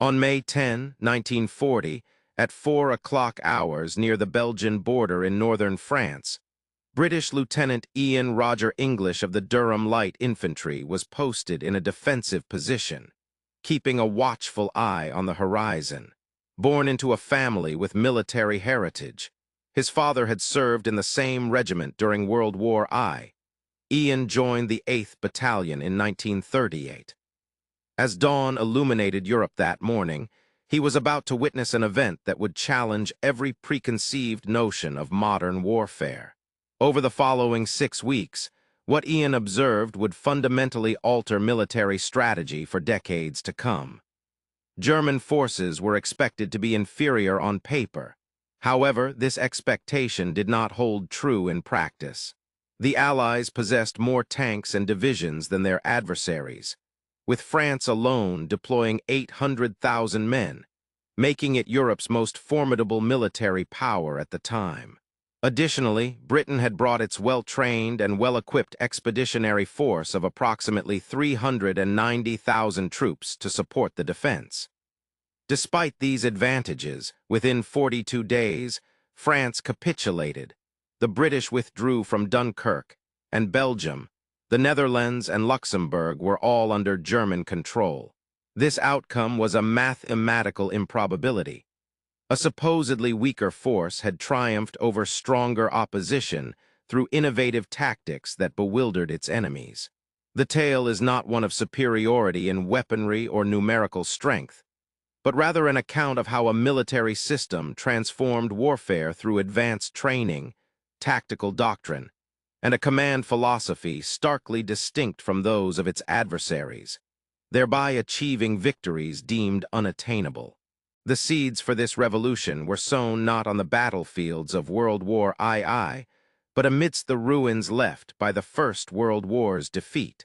On May 10, 1940, at 4 o'clock hours near the Belgian border in northern France, British Lieutenant Ian Roger English of the Durham Light Infantry was posted in a defensive position, keeping a watchful eye on the horizon. Born into a family with military heritage, his father had served in the same regiment during World War I. Ian joined the 8th Battalion in 1938. As dawn illuminated Europe that morning, he was about to witness an event that would challenge every preconceived notion of modern warfare. Over the following 6 weeks, what Ian observed would fundamentally alter military strategy for decades to come. German forces were expected to be inferior on paper. However, this expectation did not hold true in practice. The Allies possessed more tanks and divisions than their adversaries, with France alone deploying 800,000 men, making it Europe's most formidable military power at the time. Additionally, Britain had brought its well-trained and well-equipped expeditionary force of approximately 390,000 troops to support the defense. Despite these advantages, within 42 days, France capitulated. The British withdrew from Dunkirk, and Belgium, the Netherlands, and Luxembourg were all under German control. This outcome was a mathematical improbability. A supposedly weaker force had triumphed over stronger opposition through innovative tactics that bewildered its enemies. The tale is not one of superiority in weaponry or numerical strength, but rather an account of how a military system transformed warfare through advanced training, tactical doctrine, and a command philosophy starkly distinct from those of its adversaries, thereby achieving victories deemed unattainable. The seeds for this revolution were sown not on the battlefields of World War II, but amidst the ruins left by the First World War's defeat.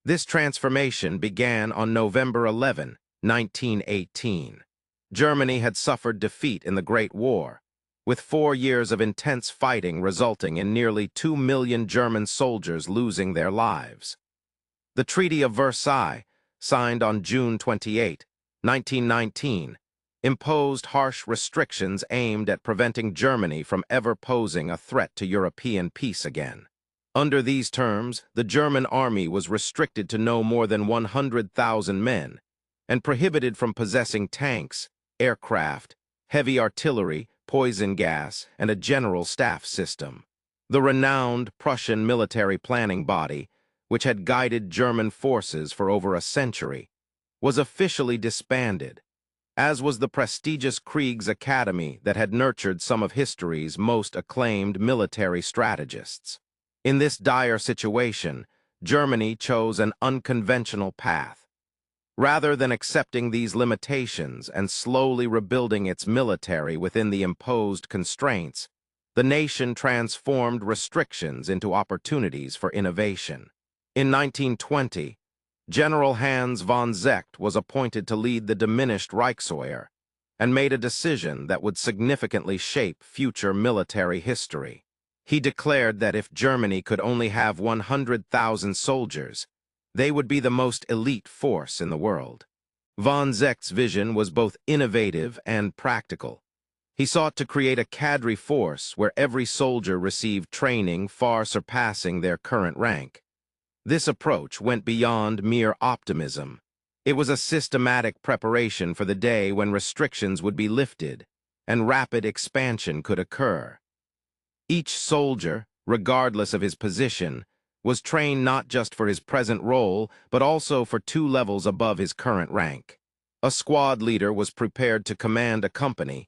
This transformation began on November 11, 1918. Germany had suffered defeat in the Great War, with 4 years of intense fighting resulting in nearly 2 million German soldiers losing their lives. The Treaty of Versailles, signed on June 28, 1919, imposed harsh restrictions aimed at preventing Germany from ever posing a threat to European peace again. Under these terms, the German army was restricted to no more than 100,000 men and prohibited from possessing tanks, aircraft, heavy artillery, poison gas, and a general staff system. The renowned Prussian military planning body, which had guided German forces for over a century, was officially disbanded, as was the prestigious Kriegsakademie that had nurtured some of history's most acclaimed military strategists. In this dire situation, Germany chose an unconventional path. Rather than accepting these limitations and slowly rebuilding its military within the imposed constraints, the nation transformed restrictions into opportunities for innovation. In 1920, General Hans von Zecht was appointed to lead the diminished Reichswehr and made a decision that would significantly shape future military history. He declared that if Germany could only have 100,000 soldiers, they would be the most elite force in the world. Von Zecht's vision was both innovative and practical. He sought to create a cadre force where every soldier received training far surpassing their current rank. This approach went beyond mere optimism. It was a systematic preparation for the day when restrictions would be lifted and rapid expansion could occur. Each soldier, regardless of his position, was trained not just for his present role, but also for 2 levels above his current rank. A squad leader was prepared to command a company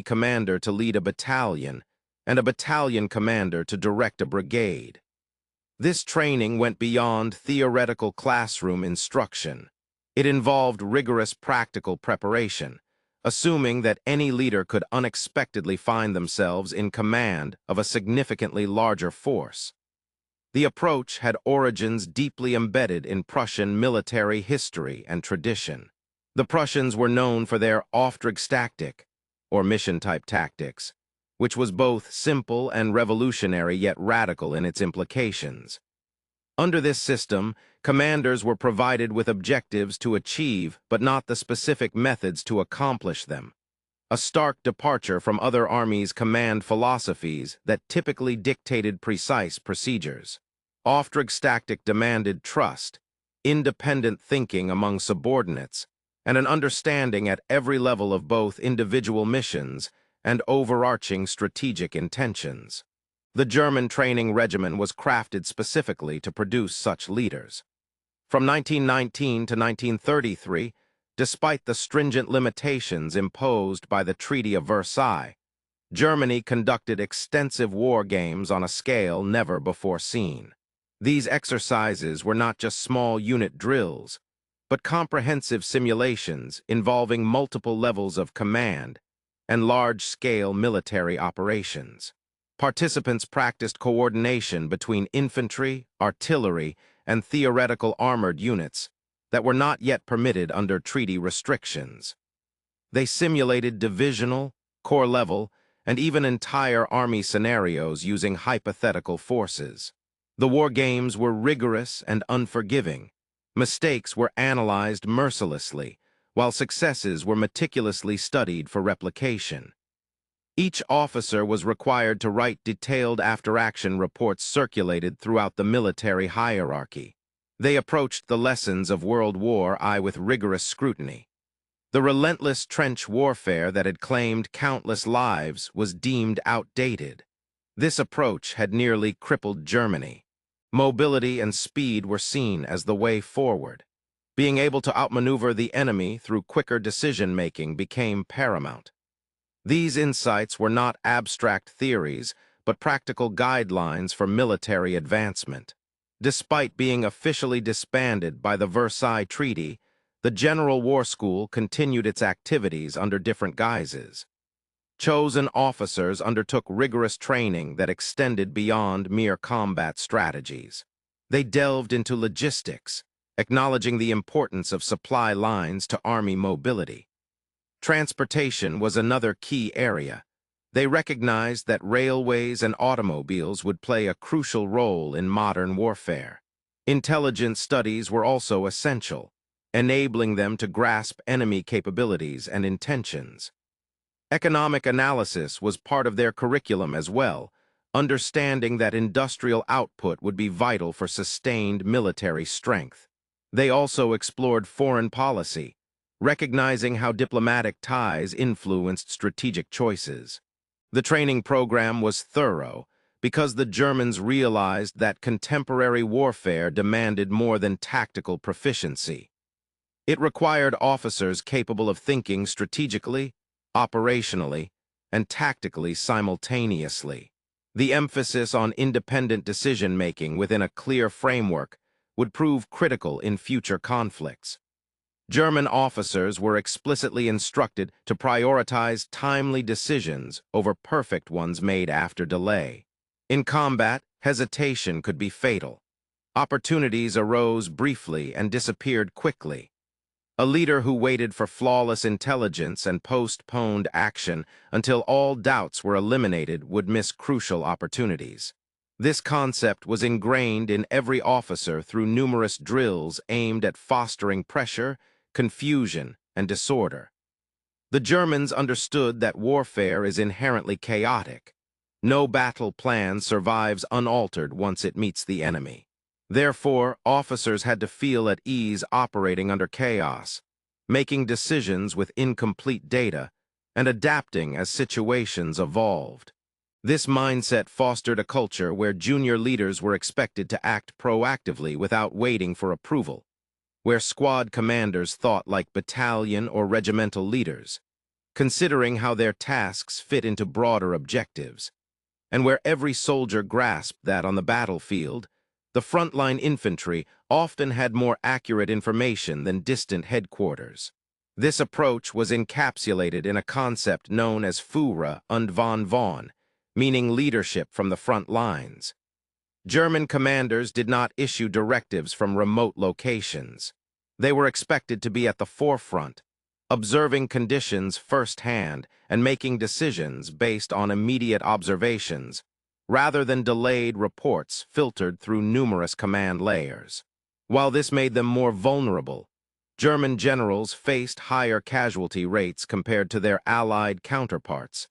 commander to lead a battalion, and a battalion commander to direct a brigade. This training went beyond theoretical classroom instruction. It involved rigorous practical preparation, assuming that any leader could unexpectedly find themselves in command of a significantly larger force. The approach had origins deeply embedded in Prussian military history and tradition. The Prussians were known for their Auftragstaktik, or mission-type tactics, which was both simple and revolutionary yet radical in its implications. Under this system, commanders were provided with objectives to achieve, but not the specific methods to accomplish them. A stark departure from other armies' command philosophies that typically dictated precise procedures. Auftragstaktik demanded trust, independent thinking among subordinates, and an understanding at every level of both individual missions and overarching strategic intentions. The German training regimen was crafted specifically to produce such leaders. From 1919 to 1933, despite the stringent limitations imposed by the Treaty of Versailles, Germany conducted extensive war games on a scale never before seen. These exercises were not just small unit drills, but comprehensive simulations involving multiple levels of command and large-scale military operations. Participants practiced coordination between infantry, artillery, and theoretical armored units that were not yet permitted under treaty restrictions. They simulated divisional, corps-level, and even entire army scenarios using hypothetical forces. The war games were rigorous and unforgiving. Mistakes were analyzed mercilessly, while successes were meticulously studied for replication. Each officer was required to write detailed after-action reports circulated throughout the military hierarchy. They approached the lessons of World War I with rigorous scrutiny. The relentless trench warfare that had claimed countless lives was deemed outdated. This approach had nearly crippled Germany. Mobility and speed were seen as the way forward. Being able to outmaneuver the enemy through quicker decision-making became paramount. These insights were not abstract theories, but practical guidelines for military advancement. Despite being officially disbanded by the Versailles Treaty, the General War School continued its activities under different guises. Chosen officers undertook rigorous training that extended beyond mere combat strategies. They delved into logistics, acknowledging the importance of supply lines to army mobility. Transportation was another key area. They recognized that railways and automobiles would play a crucial role in modern warfare. Intelligence studies were also essential, enabling them to grasp enemy capabilities and intentions. Economic analysis was part of their curriculum as well, understanding that industrial output would be vital for sustained military strength. They also explored foreign policy, recognizing how diplomatic ties influenced strategic choices. The training program was thorough because the Germans realized that contemporary warfare demanded more than tactical proficiency. It required officers capable of thinking strategically, operationally, and tactically simultaneously. The emphasis on independent decision-making within a clear framework would prove critical in future conflicts. German officers were explicitly instructed to prioritize timely decisions over perfect ones made after delay. In combat, hesitation could be fatal. Opportunities arose briefly and disappeared quickly. A leader who waited for flawless intelligence and postponed action until all doubts were eliminated would miss crucial opportunities. This concept was ingrained in every officer through numerous drills aimed at fostering pressure, confusion, and disorder. The Germans understood that warfare is inherently chaotic. No battle plan survives unaltered once it meets the enemy. Therefore, officers had to feel at ease operating under chaos, making decisions with incomplete data, and adapting as situations evolved. This mindset fostered a culture where junior leaders were expected to act proactively without waiting for approval, where squad commanders thought like battalion or regimental leaders, considering how their tasks fit into broader objectives, and where every soldier grasped that on the battlefield, the frontline infantry often had more accurate information than distant headquarters. This approach was encapsulated in a concept known as Führer und von, meaning leadership from the front lines. German commanders did not issue directives from remote locations. They were expected to be at the forefront, observing conditions firsthand and making decisions based on immediate observations, rather than delayed reports filtered through numerous command layers. While this made them more vulnerable, German generals faced higher casualty rates compared to their Allied counterparts.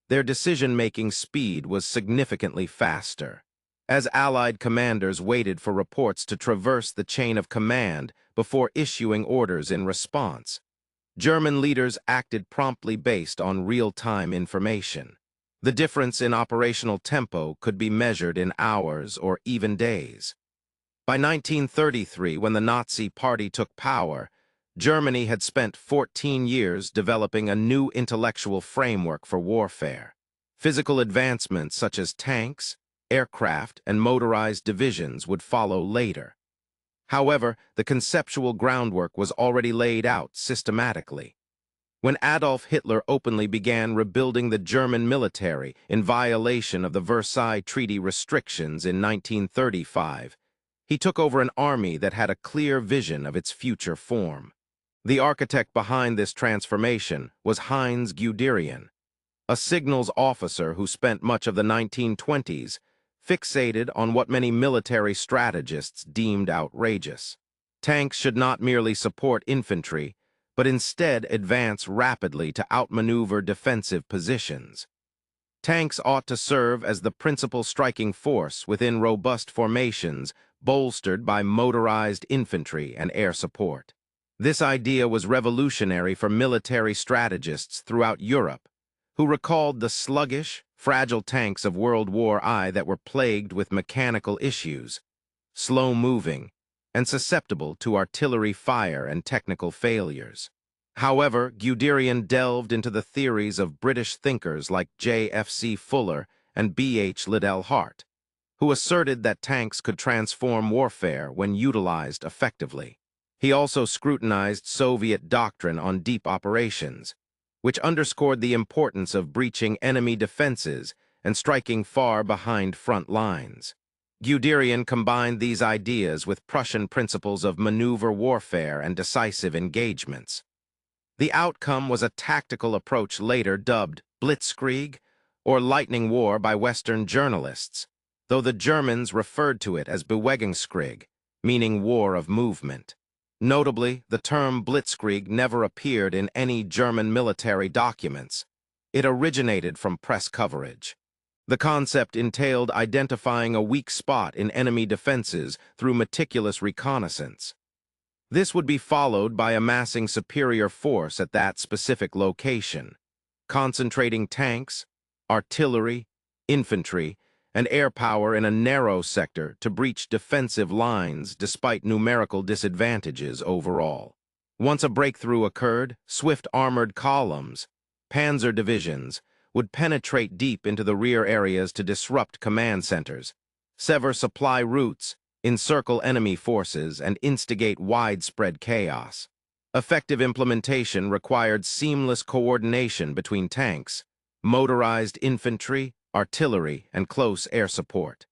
Their decision-making speed was significantly faster, as Allied commanders waited for reports to traverse the chain of command before issuing orders in response. German leaders acted promptly based on real-time information. The difference in operational tempo could be measured in hours or even days. By 1933, when the Nazi Party took power, Germany had spent 14 years developing a new intellectual framework for warfare. Physical advancements such as tanks, aircraft, and motorized divisions would follow later. However, the conceptual groundwork was already laid out systematically. When Adolf Hitler openly began rebuilding the German military in violation of the Versailles Treaty restrictions in 1935, he took over an army that had a clear vision of its future form. The architect behind this transformation was Heinz Guderian, a signals officer who spent much of the 1920s fixated on what many military strategists deemed outrageous. Tanks should not merely support infantry, but instead advance rapidly to outmaneuver defensive positions. Tanks ought to serve as the principal striking force within robust formations bolstered by motorized infantry and air support. This idea was revolutionary for military strategists throughout Europe, who recalled the sluggish, fragile tanks of World War I that were plagued with mechanical issues, slow-moving, and susceptible to artillery fire and technical failures. However, Guderian delved into the theories of British thinkers like J.F.C. Fuller and B.H. Liddell Hart, who asserted that tanks could transform warfare when utilized effectively. He also scrutinized Soviet doctrine on deep operations, which underscored the importance of breaching enemy defenses and striking far behind front lines. Guderian combined these ideas with Prussian principles of maneuver warfare and decisive engagements. The outcome was a tactical approach later dubbed Blitzkrieg, or lightning war by Western journalists, though the Germans referred to it as Bewegungskrieg, meaning war of movement. Notably, the term Blitzkrieg never appeared in any German military documents. It originated from press coverage. The concept entailed identifying a weak spot in enemy defenses through meticulous reconnaissance. This would be followed by amassing superior force at that specific location, concentrating tanks, artillery, infantry, and air power in a narrow sector to breach defensive lines despite numerical disadvantages overall. Once a breakthrough occurred, swift armored columns, panzer divisions, would penetrate deep into the rear areas to disrupt command centers, sever supply routes, encircle enemy forces, and instigate widespread chaos. Effective implementation required seamless coordination between tanks, motorized infantry, artillery, and close air support.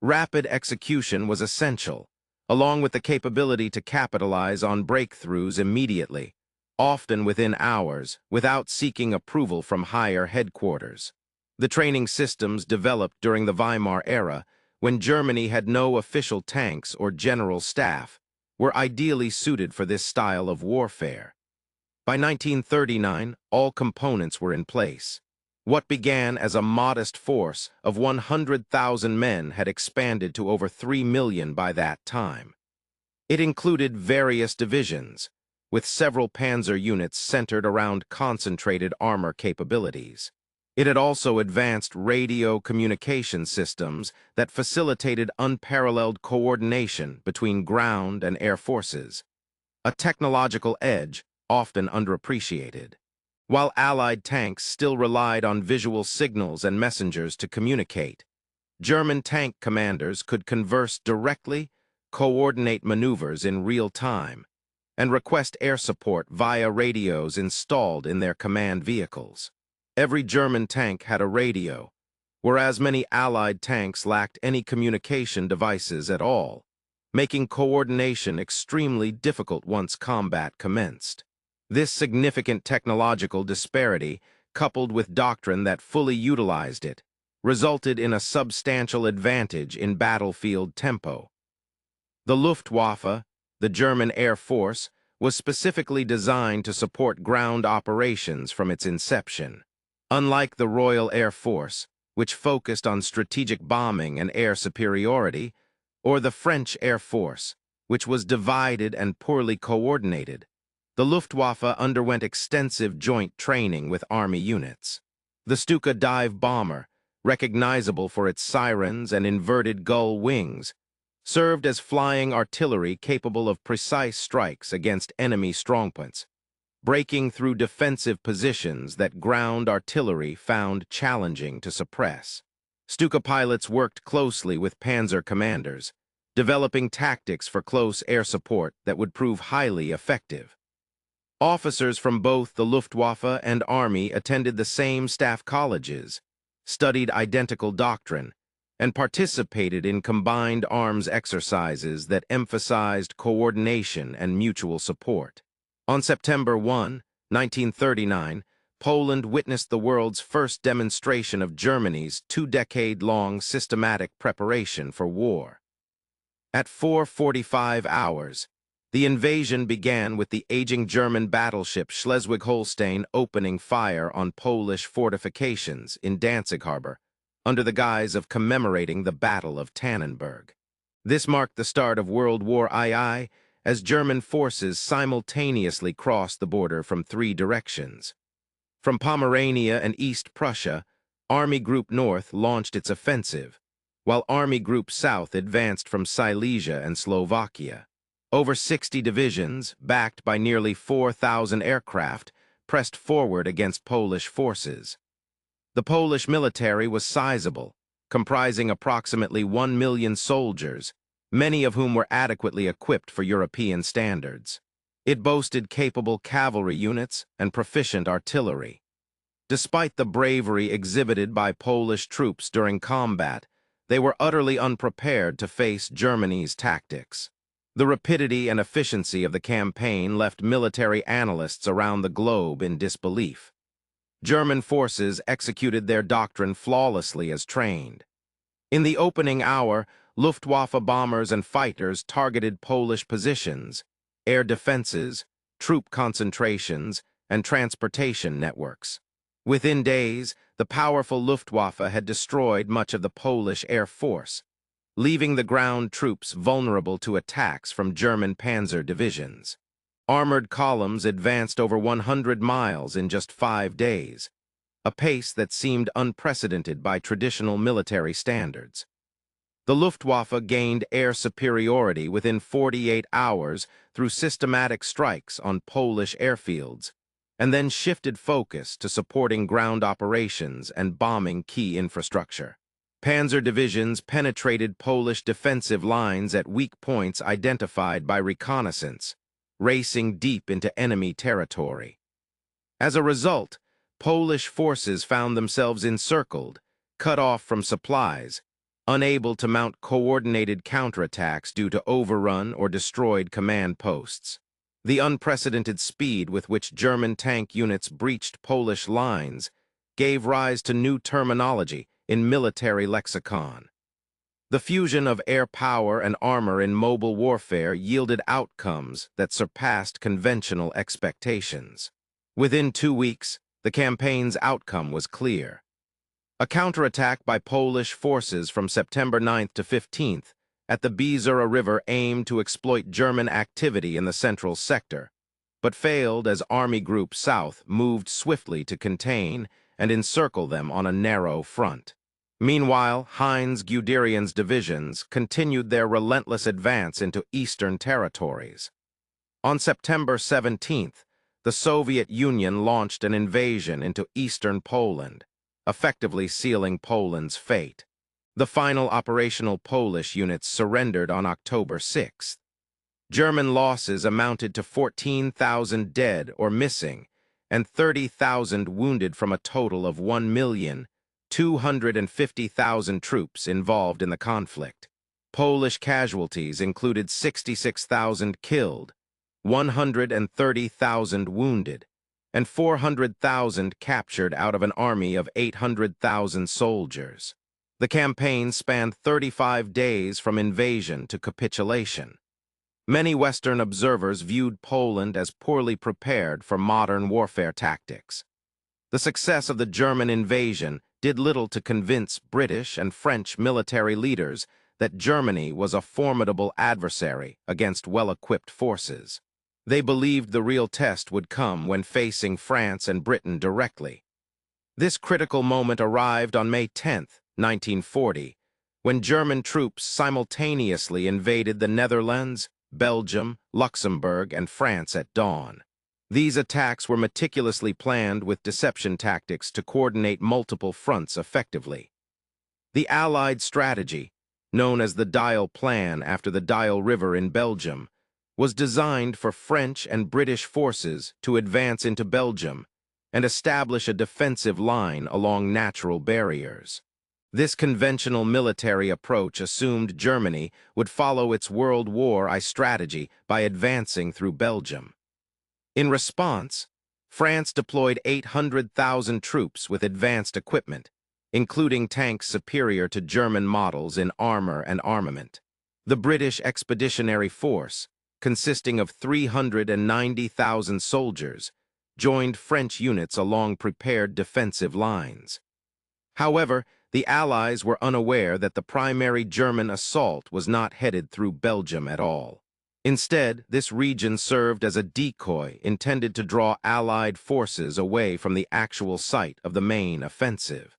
Rapid execution was essential, along with the capability to capitalize on breakthroughs immediately, often within hours, without seeking approval from higher headquarters. The training systems developed during the Weimar era, when Germany had no official tanks or general staff, were ideally suited for this style of warfare. By 1939, all components were in place. What began as a modest force of 100,000 men had expanded to over 3 million by that time. It included various divisions, with several panzer units centered around concentrated armor capabilities. It had also advanced radio communication systems that facilitated unparalleled coordination between ground and air forces, a technological edge often underappreciated. While Allied tanks still relied on visual signals and messengers to communicate, German tank commanders could converse directly, coordinate maneuvers in real time, and request air support via radios installed in their command vehicles. Every German tank had a radio, whereas many Allied tanks lacked any communication devices at all, making coordination extremely difficult once combat commenced. This significant technological disparity, coupled with doctrine that fully utilized it, resulted in a substantial advantage in battlefield tempo. The Luftwaffe, the German Air Force, was specifically designed to support ground operations from its inception. Unlike the Royal Air Force, which focused on strategic bombing and air superiority, or the French Air Force, which was divided and poorly coordinated, the Luftwaffe underwent extensive joint training with Army units. The Stuka dive bomber, recognizable for its sirens and inverted gull wings, served as flying artillery capable of precise strikes against enemy strongpoints, breaking through defensive positions that ground artillery found challenging to suppress. Stuka pilots worked closely with Panzer commanders, developing tactics for close air support that would prove highly effective. Officers from both the Luftwaffe and Army attended the same staff colleges, studied identical doctrine, and participated in combined arms exercises that emphasized coordination and mutual support. On September 1, 1939, Poland witnessed the world's first demonstration of Germany's two-decade-long systematic preparation for war. At 4:45 hours, the invasion began with the aging German battleship Schleswig-Holstein opening fire on Polish fortifications in Danzig Harbor, under the guise of commemorating the Battle of Tannenberg. This marked the start of World War II, as German forces simultaneously crossed the border from three directions. From Pomerania and East Prussia, Army Group North launched its offensive, while Army Group South advanced from Silesia and Slovakia. Over 60 divisions, backed by nearly 4,000 aircraft, pressed forward against Polish forces. The Polish military was sizable, comprising approximately 1 million soldiers, many of whom were adequately equipped for European standards. It boasted capable cavalry units and proficient artillery. Despite the bravery exhibited by Polish troops during combat, they were utterly unprepared to face Germany's tactics. The rapidity and efficiency of the campaign left military analysts around the globe in disbelief. German forces executed their doctrine flawlessly as trained. In the opening hour, Luftwaffe bombers and fighters targeted Polish positions, air defenses, troop concentrations, and transportation networks. Within days, the powerful Luftwaffe had destroyed much of the Polish Air Force, leaving the ground troops vulnerable to attacks from German panzer divisions. Armored columns advanced over 100 miles in just 5 days, a pace that seemed unprecedented by traditional military standards. The Luftwaffe gained air superiority within 48 hours through systematic strikes on Polish airfields, and then shifted focus to supporting ground operations and bombing key infrastructure. Panzer divisions penetrated Polish defensive lines at weak points identified by reconnaissance, racing deep into enemy territory. As a result, Polish forces found themselves encircled, cut off from supplies, unable to mount coordinated counterattacks due to overrun or destroyed command posts. The unprecedented speed with which German tank units breached Polish lines gave rise to new terminology in military lexicon. The fusion of air power and armor in mobile warfare yielded outcomes that surpassed conventional expectations. Within 2 weeks, the campaign's outcome was clear. A counterattack by Polish forces from September 9th to 15th at the Bizura River aimed to exploit German activity in the central sector, but failed as Army Group South moved swiftly to contain and encircle them on a narrow front. Meanwhile, Heinz Guderian's divisions continued their relentless advance into eastern territories. On September 17th, the Soviet Union launched an invasion into eastern Poland, effectively sealing Poland's fate. The final operational Polish units surrendered on October 6th. German losses amounted to 14,000 dead or missing and 30,000 wounded from a total of 1,250,000 troops involved in the conflict. Polish casualties included 66,000 killed, 130,000 wounded, and 400,000 captured out of an army of 800,000 soldiers. The campaign spanned 35 days from invasion to capitulation. Many Western observers viewed Poland as poorly prepared for modern warfare tactics. The success of the German invasion did little to convince British and French military leaders that Germany was a formidable adversary against well-equipped forces. They believed the real test would come when facing France and Britain directly. This critical moment arrived on May 10, 1940, when German troops simultaneously invaded the Netherlands, Belgium, Luxembourg, and France at dawn. These attacks were meticulously planned with deception tactics to coordinate multiple fronts effectively. The Allied strategy, known as the Dial Plan after the Dial River in Belgium, was designed for French and British forces to advance into Belgium and establish a defensive line along natural barriers. This conventional military approach assumed Germany would follow its World War I strategy by advancing through Belgium. In response, France deployed 800,000 troops with advanced equipment, including tanks superior to German models in armor and armament. The British Expeditionary Force, consisting of 390,000 soldiers, joined French units along prepared defensive lines. However, the Allies were unaware that the primary German assault was not headed through Belgium at all. Instead, this region served as a decoy intended to draw Allied forces away from the actual site of the main offensive.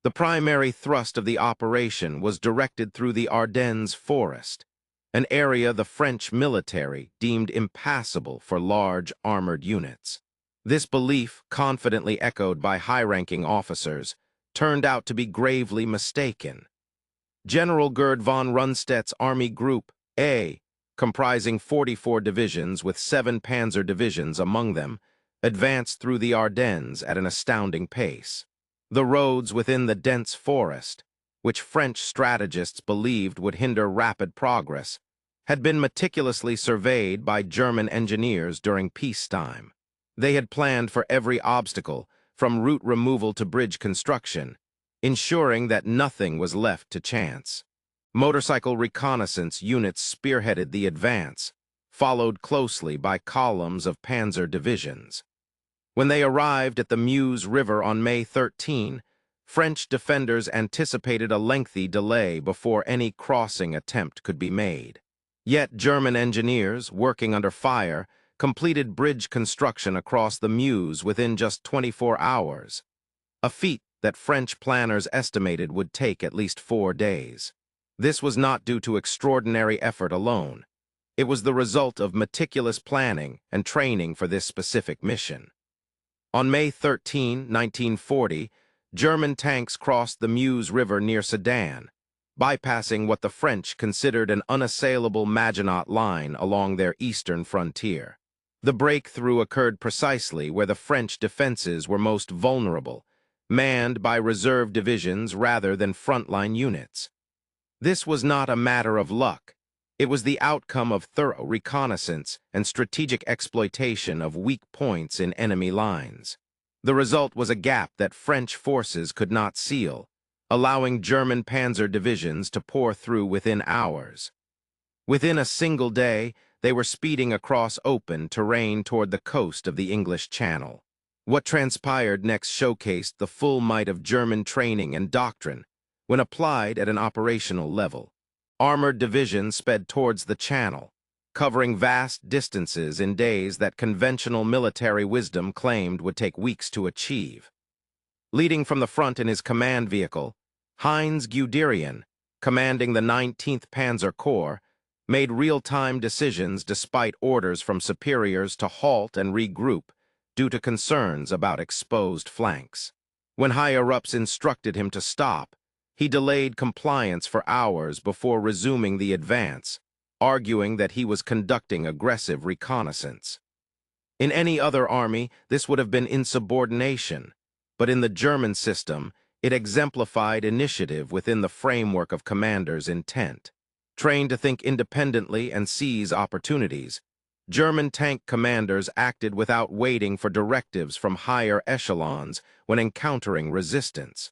The primary thrust of the operation was directed through the Ardennes forest, an area the French military deemed impassable for large armored units. This belief, confidently echoed by high-ranking officers, turned out to be gravely mistaken. General Gerd von Rundstedt's Army Group A, comprising 44 divisions with 7 panzer divisions among them, advanced through the Ardennes at an astounding pace. The roads within the dense forest, which French strategists believed would hinder rapid progress, had been meticulously surveyed by German engineers during peacetime. They had planned for every obstacle, from route removal to bridge construction, ensuring that nothing was left to chance. Motorcycle reconnaissance units spearheaded the advance, followed closely by columns of panzer divisions. When they arrived at the Meuse River on May 13, French defenders anticipated a lengthy delay before any crossing attempt could be made. Yet German engineers, working under fire, completed bridge construction across the Meuse within just 24 hours, a feat that French planners estimated would take at least 4 days. This was not due to extraordinary effort alone. It was the result of meticulous planning and training for this specific mission. On May 13, 1940, German tanks crossed the Meuse River near Sedan, bypassing what the French considered an unassailable Maginot Line along their eastern frontier. The breakthrough occurred precisely where the French defenses were most vulnerable, manned by reserve divisions rather than frontline units. This was not a matter of luck. It was the outcome of thorough reconnaissance and strategic exploitation of weak points in enemy lines. The result was a gap that French forces could not seal, allowing German panzer divisions to pour through within hours. Within a single day, they were speeding across open terrain toward the coast of the English Channel. What transpired next showcased the full might of German training and doctrine when applied at an operational level. Armored divisions sped towards the Channel, covering vast distances in days that conventional military wisdom claimed would take weeks to achieve. Leading from the front in his command vehicle, Heinz Guderian, commanding the 19th Panzer Corps, made real-time decisions despite orders from superiors to halt and regroup due to concerns about exposed flanks. When higher-ups instructed him to stop, he delayed compliance for hours before resuming the advance, arguing that he was conducting aggressive reconnaissance. In any other army, this would have been insubordination, but in the German system, it exemplified initiative within the framework of commanders' intent. Trained to think independently and seize opportunities, German tank commanders acted without waiting for directives from higher echelons when encountering resistance.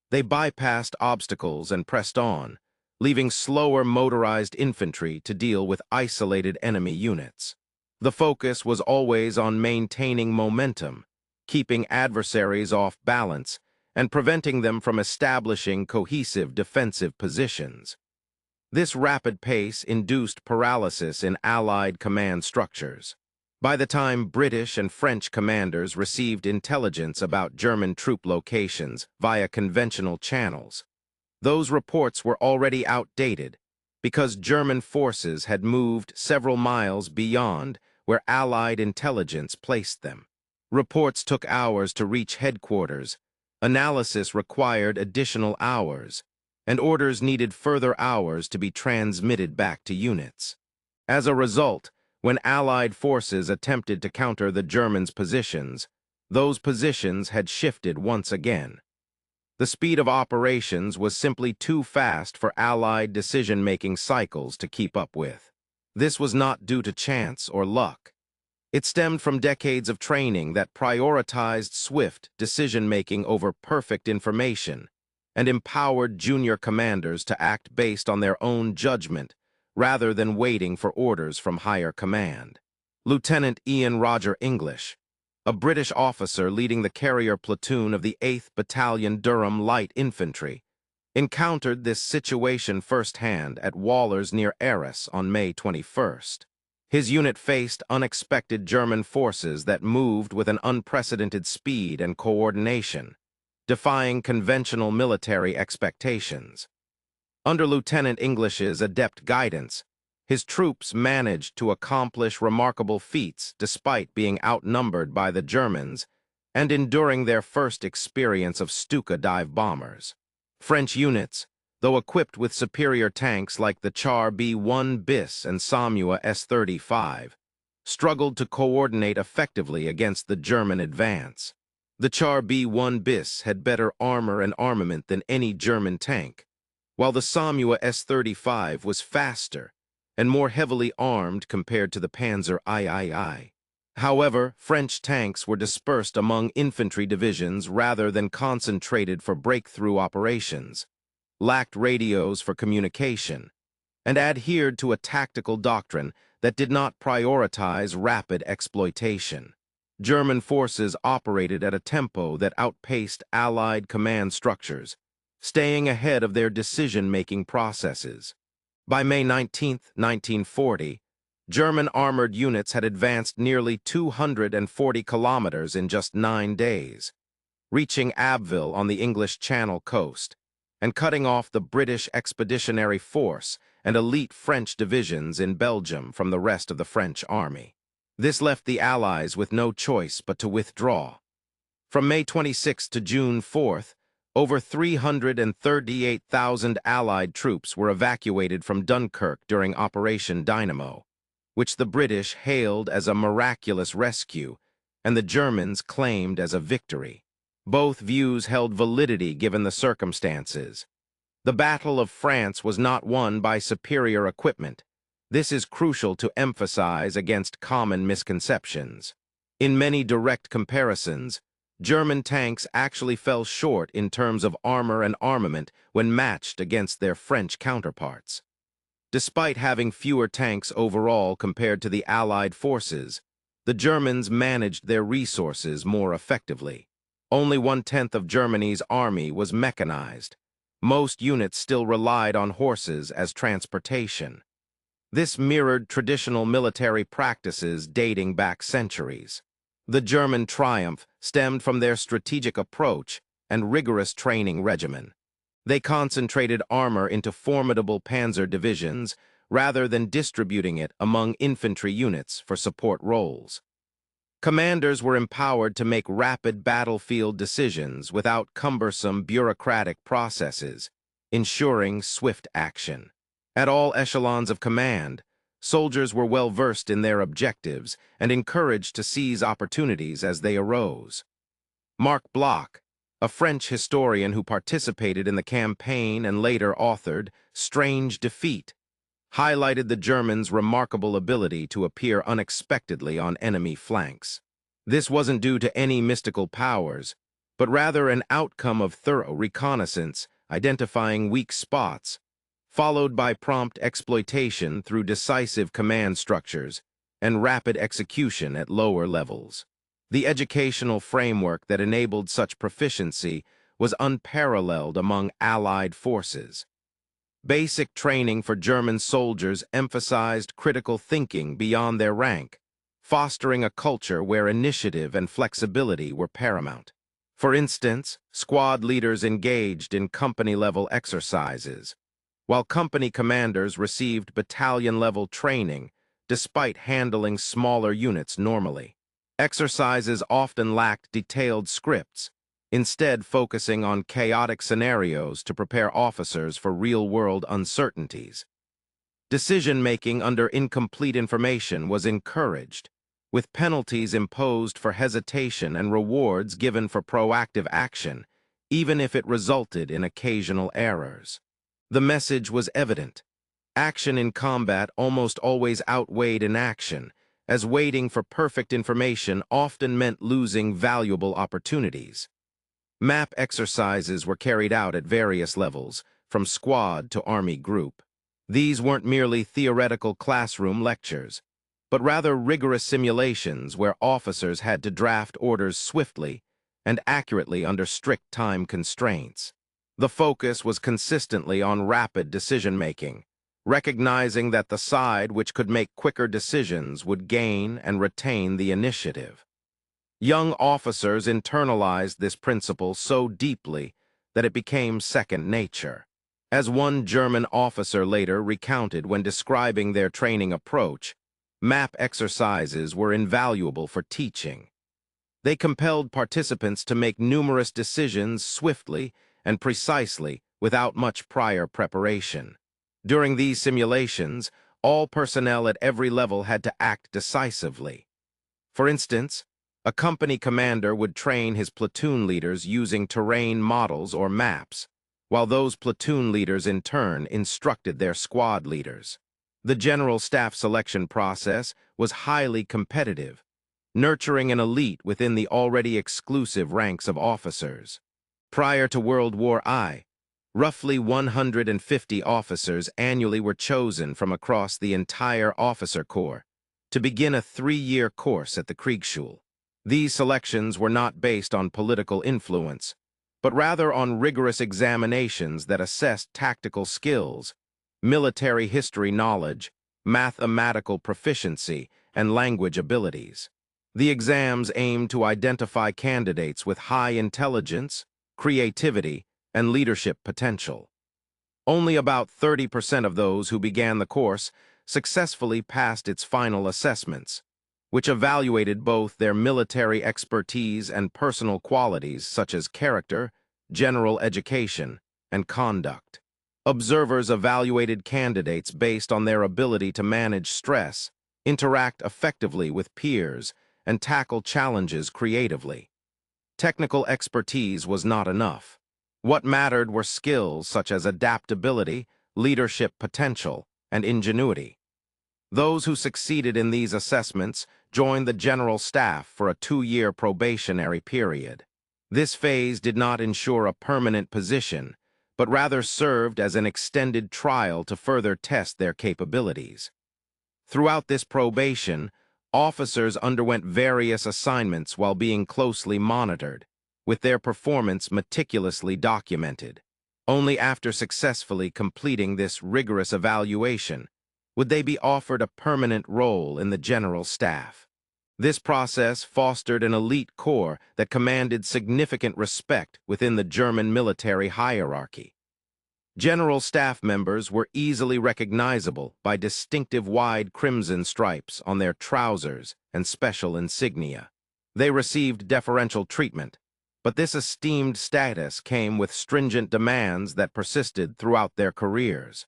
They bypassed obstacles and pressed on, leaving slower motorized infantry to deal with isolated enemy units. The focus was always on maintaining momentum, keeping adversaries off balance, and preventing them from establishing cohesive defensive positions. This rapid pace induced paralysis in Allied command structures. By the time British and French commanders received intelligence about German troop locations via conventional channels, those reports were already outdated because German forces had moved several miles beyond where Allied intelligence placed them. Reports took hours to reach headquarters, analysis required additional hours, and orders needed further hours to be transmitted back to units. As a result, when Allied forces attempted to counter the Germans' positions, those positions had shifted once again. The speed of operations was simply too fast for Allied decision-making cycles to keep up with. This was not due to chance or luck. It stemmed from decades of training that prioritized swift decision-making over perfect information and empowered junior commanders to act based on their own judgment rather than waiting for orders from higher command. Lieutenant Ian Roger English, a British officer leading the carrier platoon of the 8th Battalion Durham Light Infantry, encountered this situation firsthand at Wallers near Arras on May 21st. His unit faced unexpected German forces that moved with an unprecedented speed and coordination, defying conventional military expectations. Under Lieutenant English's adept guidance, his troops managed to accomplish remarkable feats despite being outnumbered by the Germans and enduring their first experience of Stuka dive bombers. French units, though equipped with superior tanks like the Char B-1 bis and Samua S-35, struggled to coordinate effectively against the German advance. The Char B-1 bis had better armor and armament than any German tank, while the Samua S-35 was faster and more heavily armed compared to the Panzer III. However, French tanks were dispersed among infantry divisions rather than concentrated for breakthrough operations, lacked radios for communication, and adhered to a tactical doctrine that did not prioritize rapid exploitation. German forces operated at a tempo that outpaced Allied command structures, staying ahead of their decision-making processes. By May 19, 1940, German armored units had advanced nearly 240 kilometers in just 9 days, reaching Abbeville on the English Channel coast, and cutting off the British Expeditionary Force and elite French divisions in Belgium from the rest of the French army. This left the Allies with no choice but to withdraw. From May 26 to June 4, over 338,000 Allied troops were evacuated from Dunkirk during Operation Dynamo, which the British hailed as a miraculous rescue and the Germans claimed as a victory. Both views held validity given the circumstances. The Battle of France was not won by superior equipment. This is crucial to emphasize against common misconceptions. In many direct comparisons, German tanks actually fell short in terms of armor and armament when matched against their French counterparts. Despite having fewer tanks overall compared to the Allied forces, the Germans managed their resources more effectively. Only 1/10 of Germany's army was mechanized. Most units still relied on horses as transportation. This mirrored traditional military practices dating back centuries. The German triumph stemmed from their strategic approach and rigorous training regimen. They concentrated armor into formidable panzer divisions rather than distributing it among infantry units for support roles. Commanders were empowered to make rapid battlefield decisions without cumbersome bureaucratic processes, ensuring swift action. At all echelons of command, soldiers were well versed in their objectives and encouraged to seize opportunities as they arose. Marc Bloch, a French historian who participated in the campaign and later authored Strange Defeat, highlighted the Germans' remarkable ability to appear unexpectedly on enemy flanks. This wasn't due to any mystical powers, but rather an outcome of thorough reconnaissance, identifying weak spots, followed by prompt exploitation through decisive command structures and rapid execution at lower levels. The educational framework that enabled such proficiency was unparalleled among Allied forces. Basic training for German soldiers emphasized critical thinking beyond their rank, fostering a culture where initiative and flexibility were paramount. For instance, squad leaders engaged in company-level exercises, while company commanders received battalion-level training despite handling smaller units normally. Exercises often lacked detailed scripts, instead focusing on chaotic scenarios to prepare officers for real-world uncertainties. Decision-making under incomplete information was encouraged, with penalties imposed for hesitation and rewards given for proactive action, even if it resulted in occasional errors. The message was evident. Action in combat almost always outweighed inaction, as waiting for perfect information often meant losing valuable opportunities. Map exercises were carried out at various levels, from squad to army group. These weren't merely theoretical classroom lectures, but rather rigorous simulations where officers had to draft orders swiftly and accurately under strict time constraints. The focus was consistently on rapid decision-making, recognizing that the side which could make quicker decisions would gain and retain the initiative. Young officers internalized this principle so deeply that it became second nature. As one German officer later recounted when describing their training approach, map exercises were invaluable for teaching. They compelled participants to make numerous decisions swiftly and precisely without much prior preparation. During these simulations, all personnel at every level had to act decisively. For instance, a company commander would train his platoon leaders using terrain models or maps, while those platoon leaders in turn instructed their squad leaders. The general staff selection process was highly competitive, nurturing an elite within the already exclusive ranks of officers. Prior to World War I, roughly 150 officers annually were chosen from across the entire officer corps to begin a 3-year course at the Kriegsschule. These selections were not based on political influence, but rather on rigorous examinations that assessed tactical skills, military history knowledge, mathematical proficiency, and language abilities. The exams aimed to identify candidates with high intelligence, creativity, and leadership potential. Only about 30% of those who began the course successfully passed its final assessments, which evaluated both their military expertise and personal qualities such as character, general education, and conduct. Observers evaluated candidates based on their ability to manage stress, interact effectively with peers, and tackle challenges creatively. Technical expertise was not enough. What mattered were skills such as adaptability, leadership potential, and ingenuity. Those who succeeded in these assessments joined the general staff for a 2-year probationary period. This phase did not ensure a permanent position, but rather served as an extended trial to further test their capabilities. Throughout this probation, officers underwent various assignments while being closely monitored, with their performance meticulously documented. Only after successfully completing this rigorous evaluation would they be offered a permanent role in the general staff. This process fostered an elite corps that commanded significant respect within the German military hierarchy. General staff members were easily recognizable by distinctive wide crimson stripes on their trousers and special insignia. They received deferential treatment, but this esteemed status came with stringent demands that persisted throughout their careers.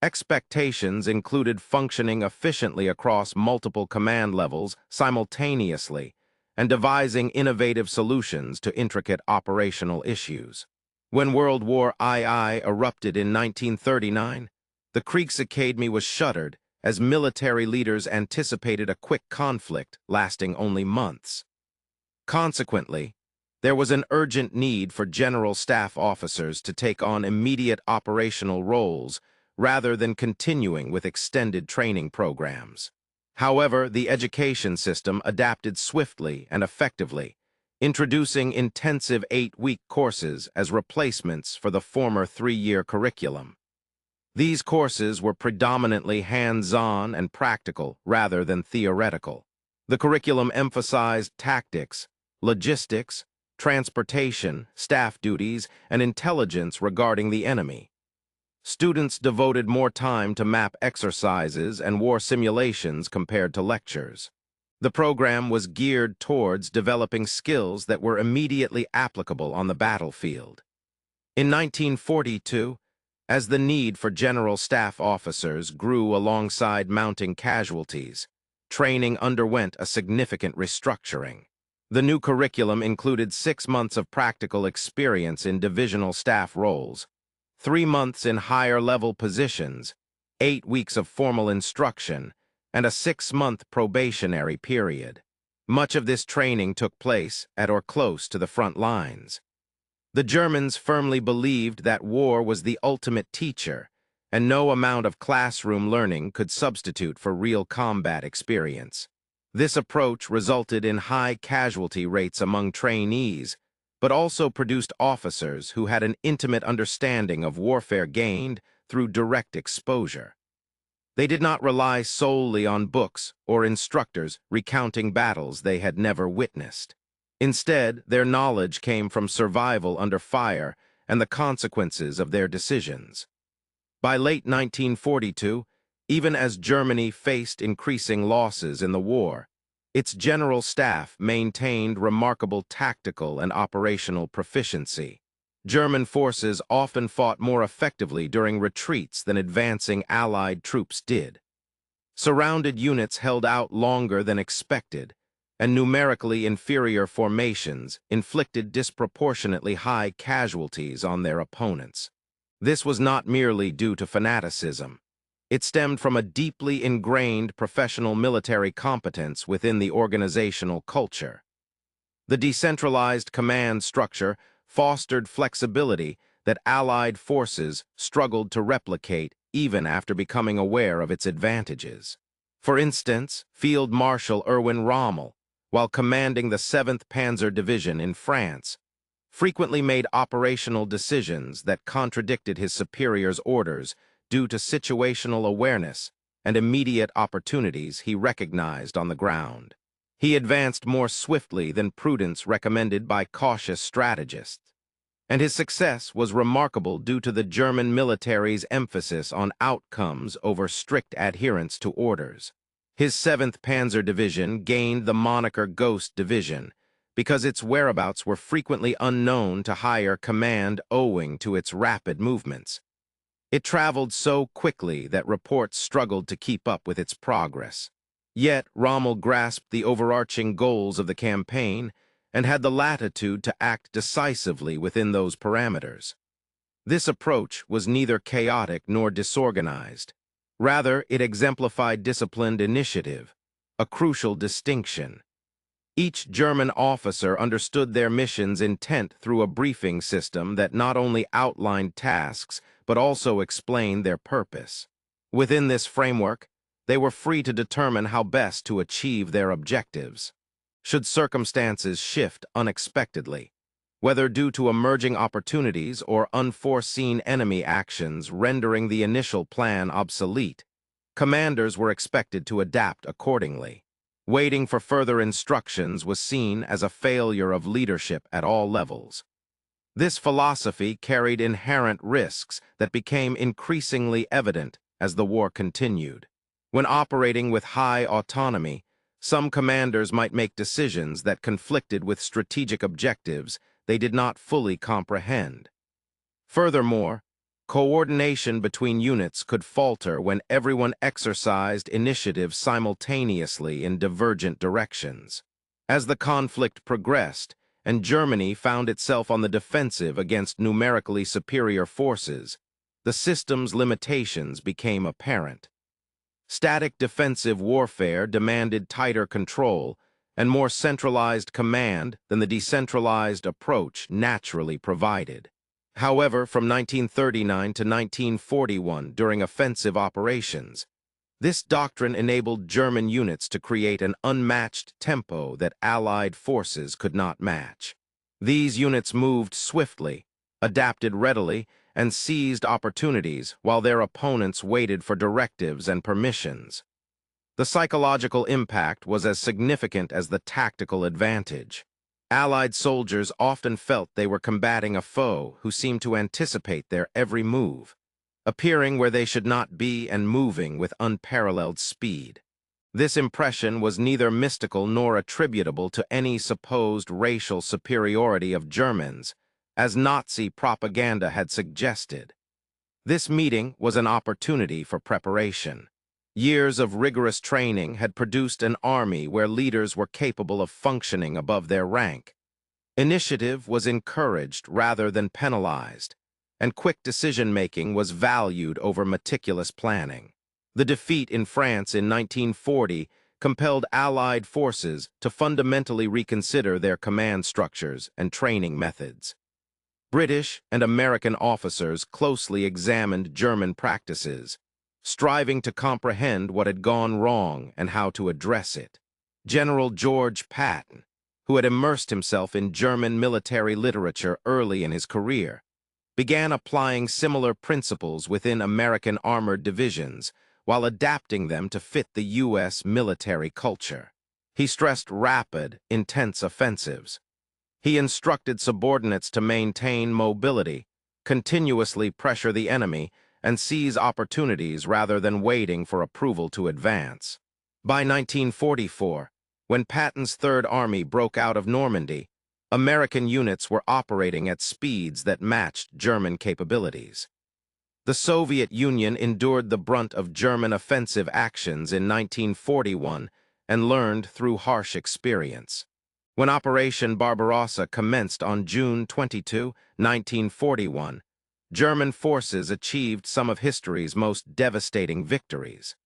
Expectations included functioning efficiently across multiple command levels simultaneously and devising innovative solutions to intricate operational issues. When World War II erupted in 1939, the Kriegsakademie was shuttered as military leaders anticipated a quick conflict lasting only months. Consequently, There was an urgent need for general staff officers to take on immediate operational roles rather than continuing with extended training programs. However, the education system adapted swiftly and effectively, introducing intensive 8-week courses as replacements for the former 3-year curriculum. These courses were predominantly hands-on and practical rather than theoretical. The curriculum emphasized tactics, logistics, transportation, staff duties, and intelligence regarding the enemy. Students devoted more time to map exercises and war simulations compared to lectures. The program was geared towards developing skills that were immediately applicable on the battlefield. In 1942, as the need for general staff officers grew alongside mounting casualties, training underwent a significant restructuring. The new curriculum included 6 months of practical experience in divisional staff roles, 3 months in higher-level positions, 8 weeks of formal instruction, and a 6-month probationary period. Much of this training took place at or close to the front lines. The Germans firmly believed that war was the ultimate teacher, and no amount of classroom learning could substitute for real combat experience. This approach resulted in high casualty rates among trainees, but also produced officers who had an intimate understanding of warfare gained through direct exposure. They did not rely solely on books or instructors recounting battles they had never witnessed. Instead, their knowledge came from survival under fire and the consequences of their decisions. By late 1942, even as Germany faced increasing losses in the war, its general staff maintained remarkable tactical and operational proficiency. German forces often fought more effectively during retreats than advancing Allied troops did. Surrounded units held out longer than expected, and numerically inferior formations inflicted disproportionately high casualties on their opponents. This was not merely due to fanaticism. It stemmed from a deeply ingrained professional military competence within the organizational culture. The decentralized command structure fostered flexibility that Allied forces struggled to replicate even after becoming aware of its advantages. For instance, Field Marshal Erwin Rommel, while commanding the 7th Panzer Division in France, frequently made operational decisions that contradicted his superiors' orders due to situational awareness and immediate opportunities he recognized on the ground. He advanced more swiftly than prudence recommended by cautious strategists, and his success was remarkable due to the German military's emphasis on outcomes over strict adherence to orders. His 7th Panzer Division gained the moniker Ghost Division because its whereabouts were frequently unknown to higher command owing to its rapid movements. It traveled so quickly that reports struggled to keep up with its progress. Yet Rommel grasped the overarching goals of the campaign and had the latitude to act decisively within those parameters. This approach was neither chaotic nor disorganized. Rather, it exemplified disciplined initiative, a crucial distinction. Each German officer understood their mission's intent through a briefing system that not only outlined tasks, but also explained their purpose. Within this framework, they were free to determine how best to achieve their objectives. Should circumstances shift unexpectedly, whether due to emerging opportunities or unforeseen enemy actions rendering the initial plan obsolete, commanders were expected to adapt accordingly. Waiting for further instructions was seen as a failure of leadership at all levels. This philosophy carried inherent risks that became increasingly evident as the war continued. When operating with high autonomy, some commanders might make decisions that conflicted with strategic objectives they did not fully comprehend. Furthermore, coordination between units could falter when everyone exercised initiative simultaneously in divergent directions. As the conflict progressed, and Germany found itself on the defensive against numerically superior forces, the system's limitations became apparent. Static defensive warfare demanded tighter control, and more centralized command than the decentralized approach naturally provided. However, from 1939 to 1941, during offensive operations, this doctrine enabled German units to create an unmatched tempo that Allied forces could not match. These units moved swiftly, adapted readily, and seized opportunities while their opponents waited for directives and permissions. The psychological impact was as significant as the tactical advantage. Allied soldiers often felt they were combating a foe who seemed to anticipate their every move, appearing where they should not be and moving with unparalleled speed. This impression was neither mystical nor attributable to any supposed racial superiority of Germans, as Nazi propaganda had suggested. This meeting was an opportunity for preparation. Years of rigorous training had produced an army where leaders were capable of functioning above their rank. Initiative was encouraged rather than penalized, and quick decision-making was valued over meticulous planning. The defeat in France in 1940 compelled Allied forces to fundamentally reconsider their command structures and training methods. British and American officers closely examined German practices, striving to comprehend what had gone wrong and how to address it. General George Patton, who had immersed himself in German military literature early in his career, began applying similar principles within American armored divisions while adapting them to fit the U.S. military culture. He stressed rapid, intense offensives. He instructed subordinates to maintain mobility, continuously pressure the enemy, and seize opportunities rather than waiting for approval to advance. By 1944, when Patton's Third Army broke out of Normandy, American units were operating at speeds that matched German capabilities. The Soviet Union endured the brunt of German offensive actions in 1941 and learned through harsh experience. When Operation Barbarossa commenced on June 22, 1941, German forces achieved some of history's most devastating victories.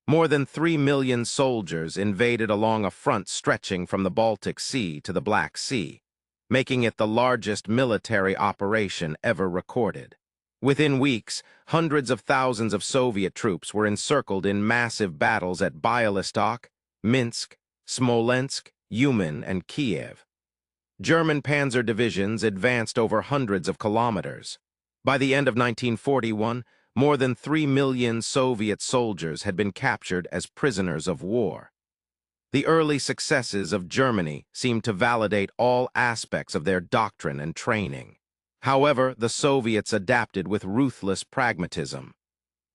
More than 3 million soldiers invaded along a front stretching from the Baltic Sea to the Black Sea, making it the largest military operation ever recorded. Within weeks, hundreds of thousands of Soviet troops were encircled in massive battles at Bialystok, Minsk, Smolensk, Uman, and Kiev. German panzer divisions advanced over hundreds of kilometers. By the end of 1941, more than 3 million Soviet soldiers had been captured as prisoners of war. The early successes of Germany seemed to validate all aspects of their doctrine and training. However, the Soviets adapted with ruthless pragmatism.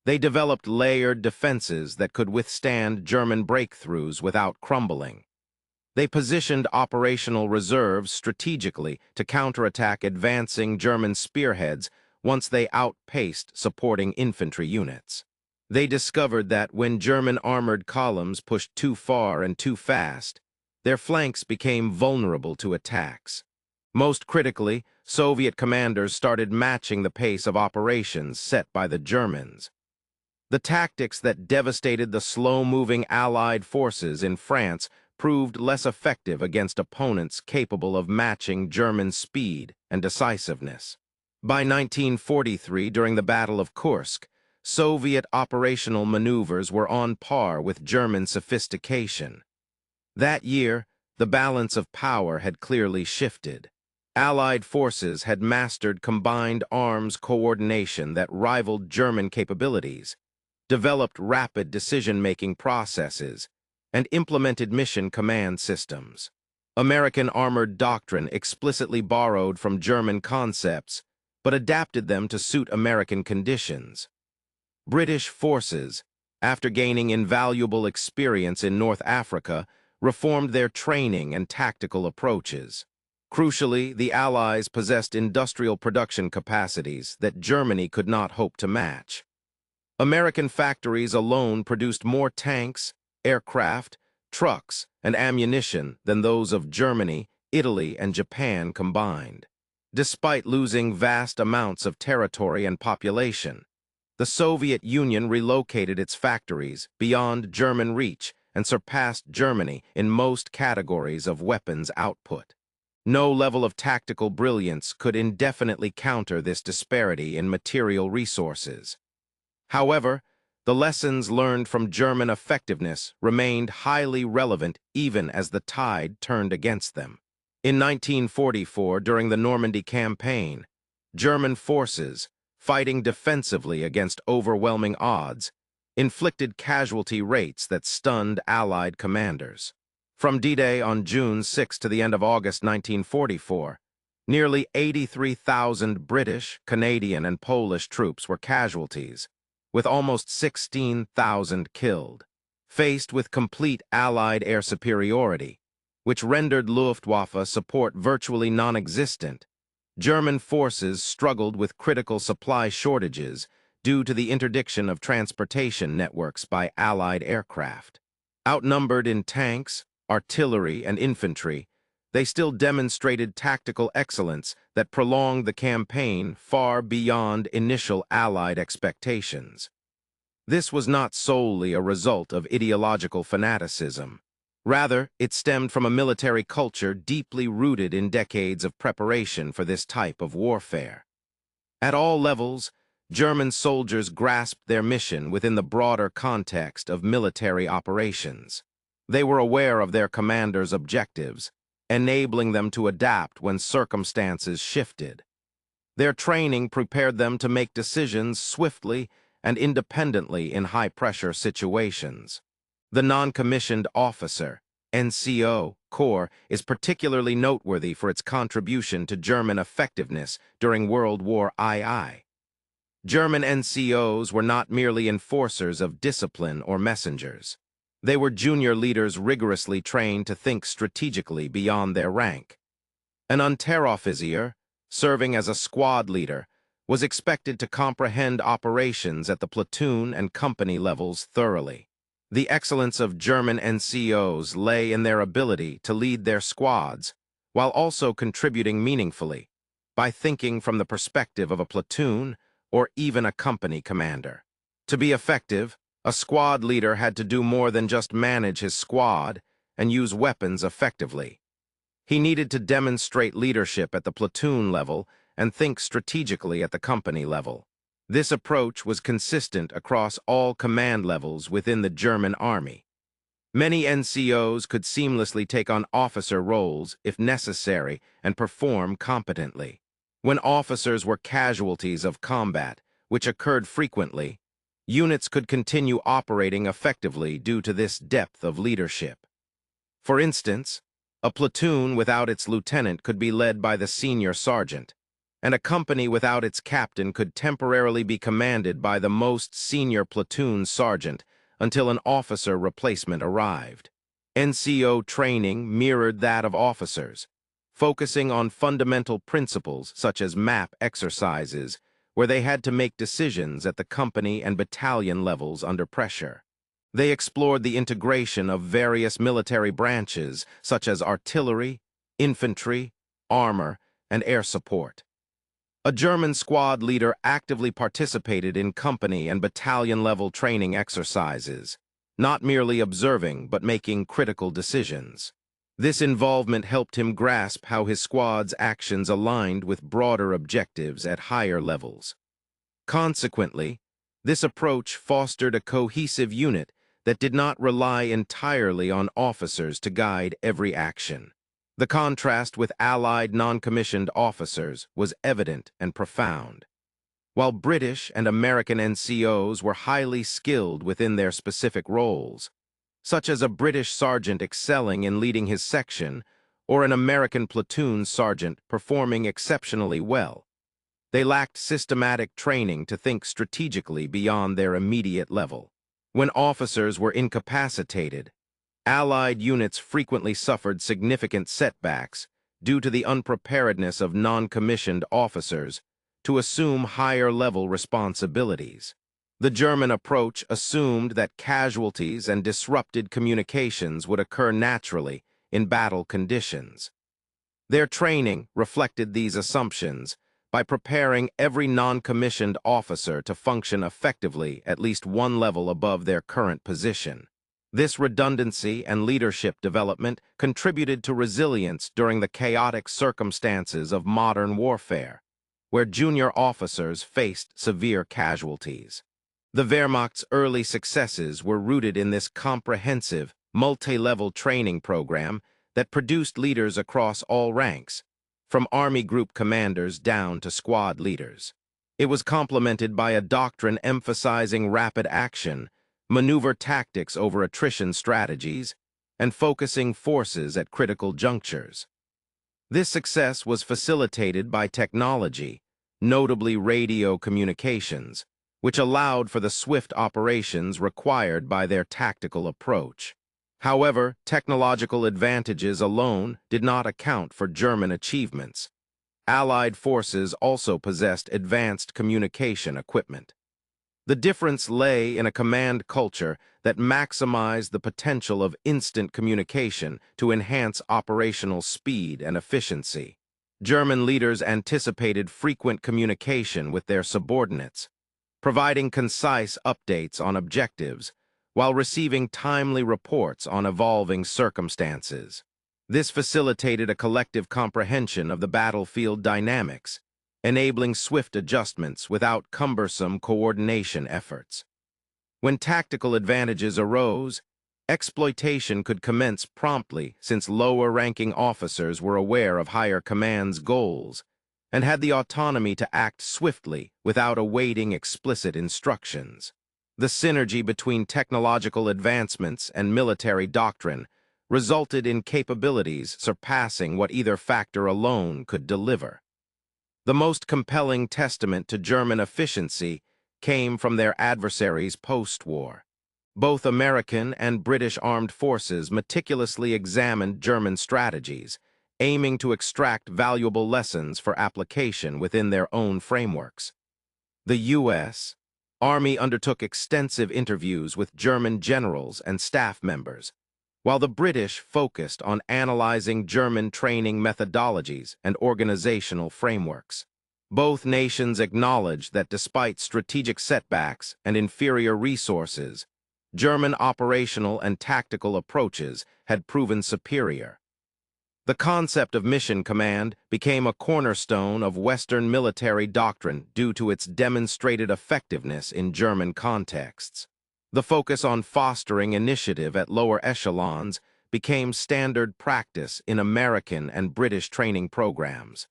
They developed layered defenses that could withstand German breakthroughs without crumbling. They positioned operational reserves strategically to counterattack advancing German spearheads once they outpaced supporting infantry units. They discovered that when German armored columns pushed too far and too fast, their flanks became vulnerable to attacks. Most critically, Soviet commanders started matching the pace of operations set by the Germans. The tactics that devastated the slow-moving Allied forces in France proved less effective against opponents capable of matching German speed and decisiveness. By 1943, during the Battle of Kursk, Soviet operational maneuvers were on par with German sophistication. That year, the balance of power had clearly shifted. Allied forces had mastered combined arms coordination that rivaled German capabilities, developed rapid decision-making processes, and implemented mission command systems. American armored doctrine explicitly borrowed from German concepts, but adapted them to suit American conditions. British forces, after gaining invaluable experience in North Africa, reformed their training and tactical approaches. Crucially, the Allies possessed industrial production capacities that Germany could not hope to match. American factories alone produced more tanks, aircraft, trucks, and ammunition than those of Germany, Italy, and Japan combined. Despite losing vast amounts of territory and population, the Soviet Union relocated its factories beyond German reach and surpassed Germany in most categories of weapons output. No level of tactical brilliance could indefinitely counter this disparity in material resources. However, the lessons learned from German effectiveness remained highly relevant even as the tide turned against them. In 1944, during the Normandy campaign, German forces, fighting defensively against overwhelming odds, inflicted casualty rates that stunned Allied commanders. From D-Day on June 6 to the end of August 1944, nearly 83,000 British, Canadian, and Polish troops were casualties, with almost 16,000 killed. Faced with complete Allied air superiority, which rendered Luftwaffe support virtually non-existent, German forces struggled with critical supply shortages due to the interdiction of transportation networks by Allied aircraft. Outnumbered in tanks, artillery, and infantry, they still demonstrated tactical excellence that prolonged the campaign far beyond initial Allied expectations. This was not solely a result of ideological fanaticism. Rather, it stemmed from a military culture deeply rooted in decades of preparation for this type of warfare. At all levels, German soldiers grasped their mission within the broader context of military operations. They were aware of their commanders' objectives, enabling them to adapt when circumstances shifted. Their training prepared them to make decisions swiftly and independently in high-pressure situations. The non-commissioned officer, NCO, Corps is particularly noteworthy for its contribution to German effectiveness during World War II. German NCOs were not merely enforcers of discipline or messengers. They were junior leaders rigorously trained to think strategically beyond their rank. An Unteroffizier, serving as a squad leader, was expected to comprehend operations at the platoon and company levels thoroughly. The excellence of German NCOs lay in their ability to lead their squads, while also contributing meaningfully, by thinking from the perspective of a platoon or even a company commander. To be effective, a squad leader had to do more than just manage his squad and use weapons effectively. He needed to demonstrate leadership at the platoon level and think strategically at the company level. This approach was consistent across all command levels within the German army. Many NCOs could seamlessly take on officer roles if necessary and perform competently. When officers were casualties of combat, which occurred frequently, units could continue operating effectively due to this depth of leadership. For instance, a platoon without its lieutenant could be led by the senior sergeant, and a company without its captain could temporarily be commanded by the most senior platoon sergeant until an officer replacement arrived. NCO training mirrored that of officers, focusing on fundamental principles such as map exercises, where they had to make decisions at the company and battalion levels under pressure. They explored the integration of various military branches such as artillery, infantry, armor, and air support. A German squad leader actively participated in company and battalion-level training exercises, not merely observing but making critical decisions. This involvement helped him grasp how his squad's actions aligned with broader objectives at higher levels. Consequently, this approach fostered a cohesive unit that did not rely entirely on officers to guide every action. The contrast with Allied non-commissioned officers was evident and profound. While British and American NCOs were highly skilled within their specific roles, such as a British sergeant excelling in leading his section or an American platoon sergeant performing exceptionally well, they lacked systematic training to think strategically beyond their immediate level. When officers were incapacitated, Allied units frequently suffered significant setbacks due to the unpreparedness of non-commissioned officers to assume higher-level responsibilities. The German approach assumed that casualties and disrupted communications would occur naturally in battle conditions. Their training reflected these assumptions by preparing every non-commissioned officer to function effectively at least one level above their current position. This redundancy and leadership development contributed to resilience during the chaotic circumstances of modern warfare, where junior officers faced severe casualties. The Wehrmacht's early successes were rooted in this comprehensive, multi-level training program that produced leaders across all ranks, from army group commanders down to squad leaders. It was complemented by a doctrine emphasizing rapid action, maneuver tactics over attrition strategies, and focusing forces at critical junctures. This success was facilitated by technology, notably radio communications, which allowed for the swift operations required by their tactical approach. However, technological advantages alone did not account for German achievements. Allied forces also possessed advanced communication equipment. The difference lay in a command culture that maximized the potential of instant communication to enhance operational speed and efficiency. German leaders anticipated frequent communication with their subordinates, providing concise updates on objectives, while receiving timely reports on evolving circumstances. This facilitated a collective comprehension of the battlefield dynamics, enabling swift adjustments without cumbersome coordination efforts. When tactical advantages arose, exploitation could commence promptly since lower-ranking officers were aware of higher command's goals and had the autonomy to act swiftly without awaiting explicit instructions. The synergy between technological advancements and military doctrine resulted in capabilities surpassing what either factor alone could deliver. The most compelling testament to German efficiency came from their adversaries post-war. Both American and British armed forces meticulously examined German strategies, aiming to extract valuable lessons for application within their own frameworks. The U.S. Army undertook extensive interviews with German generals and staff members, while the British focused on analyzing German training methodologies and organizational frameworks. Both nations acknowledged that despite strategic setbacks and inferior resources, German operational and tactical approaches had proven superior. The concept of mission command became a cornerstone of Western military doctrine due to its demonstrated effectiveness in German contexts. The focus on fostering initiative at lower echelons became standard practice in American and British training programs.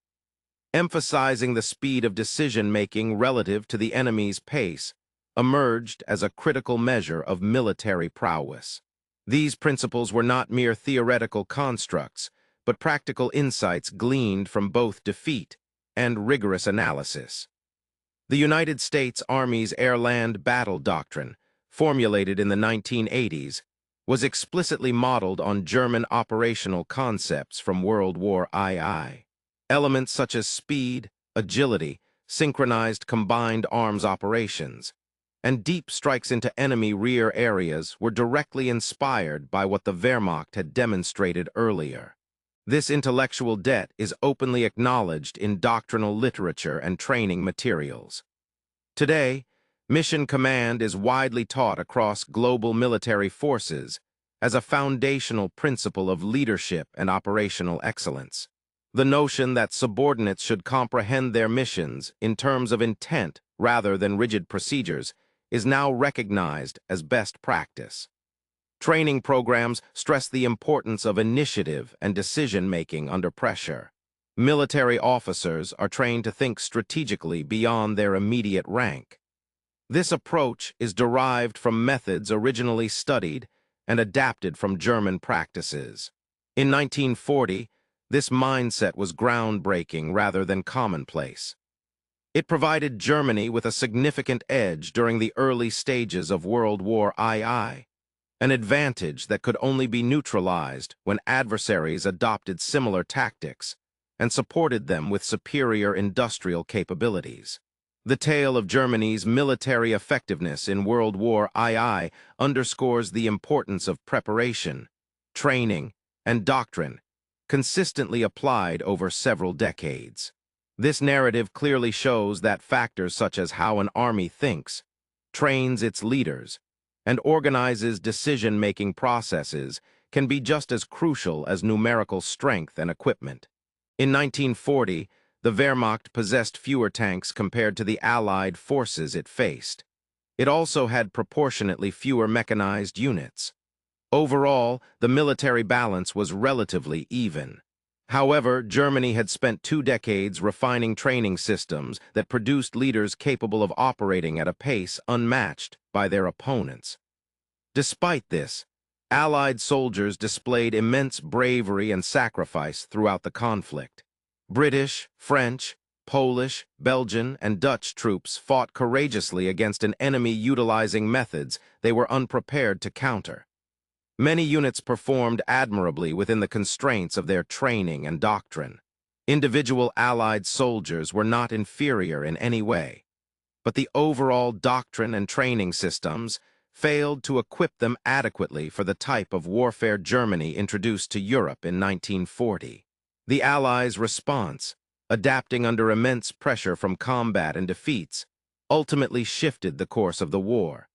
Emphasizing the speed of decision-making relative to the enemy's pace emerged as a critical measure of military prowess. These principles were not mere theoretical constructs, but practical insights gleaned from both defeat and rigorous analysis. The United States Army's air-land battle doctrine, formulated in the 1980s, was explicitly modeled on German operational concepts from World War II. Elements such as speed, agility, synchronized combined arms operations, and deep strikes into enemy rear areas were directly inspired by what the Wehrmacht had demonstrated earlier. This intellectual debt is openly acknowledged in doctrinal literature and training materials. Today, mission command is widely taught across global military forces as a foundational principle of leadership and operational excellence. The notion that subordinates should comprehend their missions in terms of intent rather than rigid procedures is now recognized as best practice. Training programs stress the importance of initiative and decision-making under pressure. Military officers are trained to think strategically beyond their immediate rank. This approach is derived from methods originally studied and adapted from German practices. In 1940, this mindset was groundbreaking rather than commonplace. It provided Germany with a significant edge during the early stages of World War II, an advantage that could only be neutralized when adversaries adopted similar tactics and supported them with superior industrial capabilities. The tale of Germany's military effectiveness in World War II underscores the importance of preparation, training, and doctrine, consistently applied over several decades. This narrative clearly shows that factors such as how an army thinks, trains its leaders, and organizes decision-making processes, can be just as crucial as numerical strength and equipment. In 1940, the Wehrmacht possessed fewer tanks compared to the Allied forces it faced. It also had proportionately fewer mechanized units. Overall, the military balance was relatively even. However, Germany had spent 2 decades refining training systems that produced leaders capable of operating at a pace unmatched by their opponents. Despite this, Allied soldiers displayed immense bravery and sacrifice throughout the conflict. British, French, Polish, Belgian, and Dutch troops fought courageously against an enemy utilizing methods they were unprepared to counter. Many units performed admirably within the constraints of their training and doctrine. Individual Allied soldiers were not inferior in any way, but the overall doctrine and training systems failed to equip them adequately for the type of warfare Germany introduced to Europe in 1940. The Allies' response, adapting under immense pressure from combat and defeats, ultimately shifted the course of the war.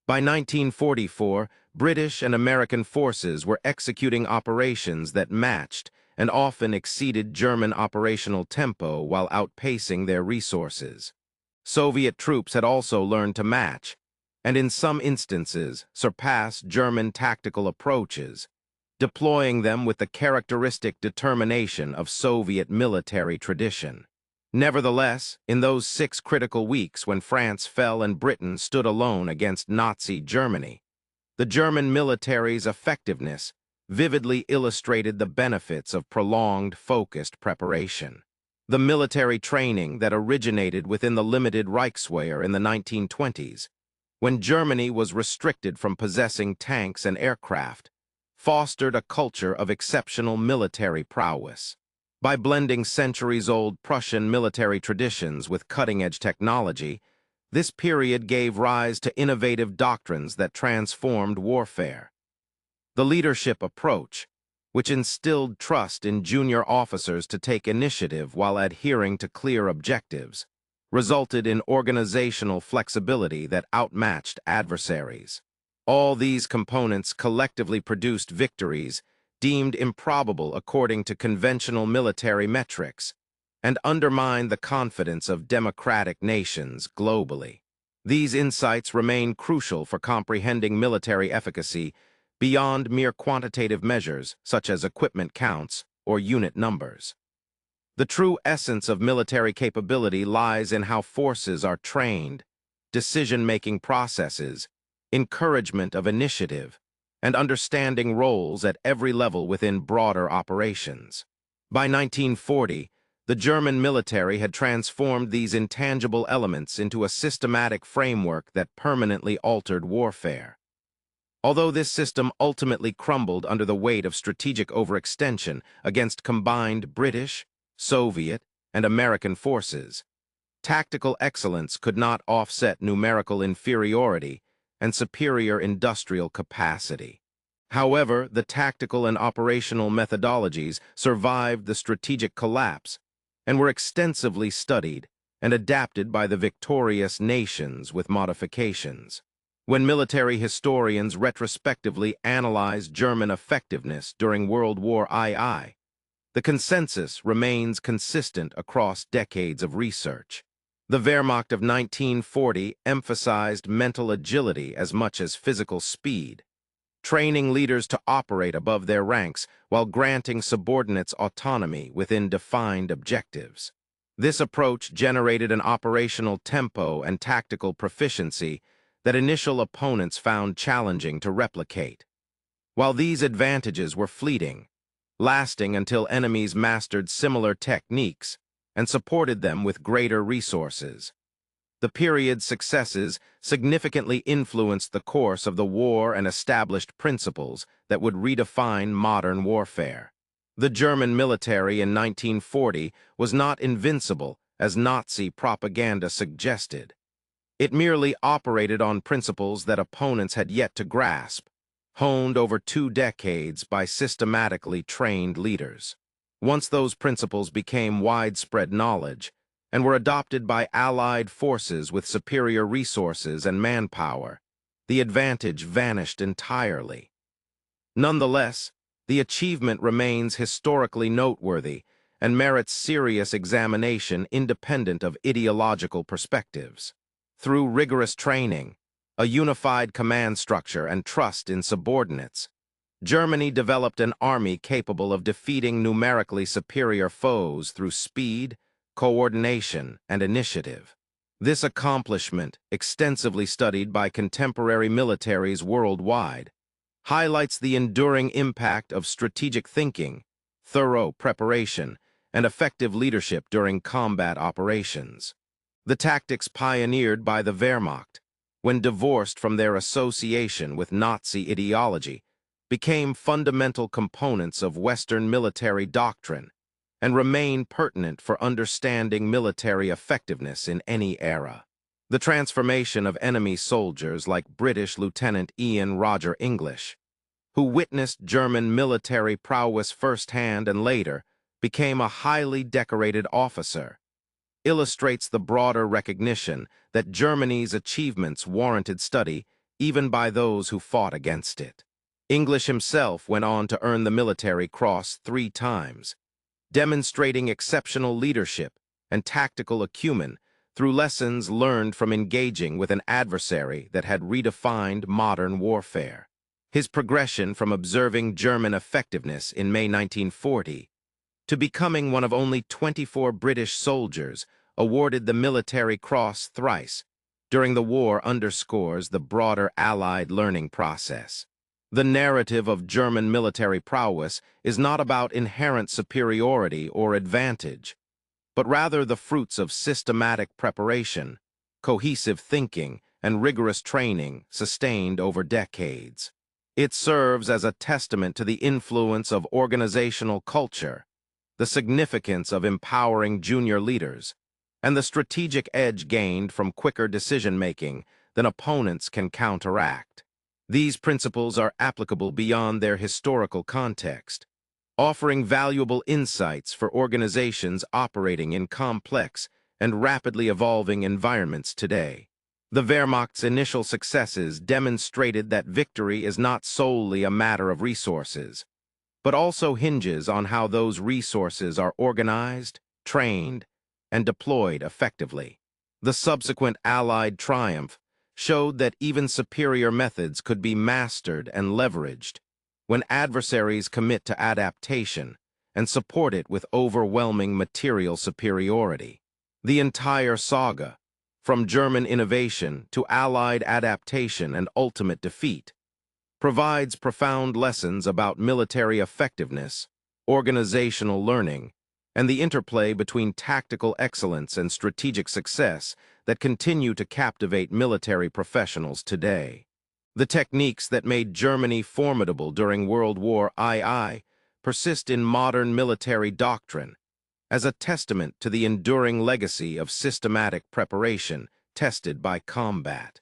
By 1944, British and American forces were executing operations that matched and often exceeded German operational tempo while outpacing their resources. Soviet troops had also learned to match, and in some instances surpass German tactical approaches, deploying them with the characteristic determination of Soviet military tradition. Nevertheless, in those 6 critical weeks when France fell and Britain stood alone against Nazi Germany, the German military's effectiveness vividly illustrated the benefits of prolonged, focused preparation. The military training that originated within the limited Reichswehr in the 1920s, when Germany was restricted from possessing tanks and aircraft, fostered a culture of exceptional military prowess. By blending centuries-old Prussian military traditions with cutting-edge technology, this period gave rise to innovative doctrines that transformed warfare. The leadership approach, which instilled trust in junior officers to take initiative while adhering to clear objectives, resulted in organizational flexibility that outmatched adversaries. All these components collectively produced victories deemed improbable according to conventional military metrics, and undermine the confidence of democratic nations globally. These insights remain crucial for comprehending military efficacy beyond mere quantitative measures such as equipment counts or unit numbers. The true essence of military capability lies in how forces are trained, decision-making processes, encouragement of initiative, and understanding roles at every level within broader operations. By 1940, the German military had transformed these intangible elements into a systematic framework that permanently altered warfare. Although this system ultimately crumbled under the weight of strategic overextension against combined British, Soviet, and American forces, tactical excellence could not offset numerical inferiority and superior industrial capacity. However, the tactical and operational methodologies survived the strategic collapse and were extensively studied and adapted by the victorious nations with modifications. When military historians retrospectively analyze German effectiveness during World War II, the consensus remains consistent across decades of research. The Wehrmacht of 1940 emphasized mental agility as much as physical speed, training leaders to operate above their ranks while granting subordinates autonomy within defined objectives. This approach generated an operational tempo and tactical proficiency that initial opponents found challenging to replicate. While these advantages were fleeting, lasting until enemies mastered similar techniques and supported them with greater resources. The period's successes significantly influenced the course of the war and established principles that would redefine modern warfare. The German military in 1940 was not invincible, as Nazi propaganda suggested. It merely operated on principles that opponents had yet to grasp, honed over 2 decades by systematically trained leaders. Once those principles became widespread knowledge and were adopted by Allied forces with superior resources and manpower, the advantage vanished entirely. Nonetheless, the achievement remains historically noteworthy and merits serious examination independent of ideological perspectives. Through rigorous training, a unified command structure, and trust in subordinates, Germany developed an army capable of defeating numerically superior foes through speed, coordination, and initiative. This accomplishment, extensively studied by contemporary militaries worldwide, highlights the enduring impact of strategic thinking, thorough preparation, and effective leadership during combat operations. The tactics pioneered by the Wehrmacht, when divorced from their association with Nazi ideology, became fundamental components of Western military doctrine and remain pertinent for understanding military effectiveness in any era. The transformation of enemy soldiers like British Lieutenant Ian Roger English, who witnessed German military prowess firsthand and later became a highly decorated officer, illustrates the broader recognition that Germany's achievements warranted study even by those who fought against it. English himself went on to earn the Military Cross 3 times, demonstrating exceptional leadership and tactical acumen through lessons learned from engaging with an adversary that had redefined modern warfare. His progression from observing German effectiveness in May 1940 to becoming one of only 24 British soldiers awarded the Military Cross thrice during the war underscores the broader Allied learning process. The narrative of German military prowess is not about inherent superiority or advantage, but rather the fruits of systematic preparation, cohesive thinking, and rigorous training sustained over decades. It serves as a testament to the influence of organizational culture, the significance of empowering junior leaders, and the strategic edge gained from quicker decision-making than opponents can counteract. These principles are applicable beyond their historical context, offering valuable insights for organizations operating in complex and rapidly evolving environments today. The Wehrmacht's initial successes demonstrated that victory is not solely a matter of resources, but also hinges on how those resources are organized, trained, and deployed effectively. The subsequent Allied triumph showed that even superior methods could be mastered and leveraged when adversaries commit to adaptation and support it with overwhelming material superiority. The entire saga, from German innovation to Allied adaptation and ultimate defeat, provides profound lessons about military effectiveness, organizational learning, and the interplay between tactical excellence and strategic success that continue to captivate military professionals today. The techniques that made Germany formidable during World War II persist in modern military doctrine as a testament to the enduring legacy of systematic preparation tested by combat.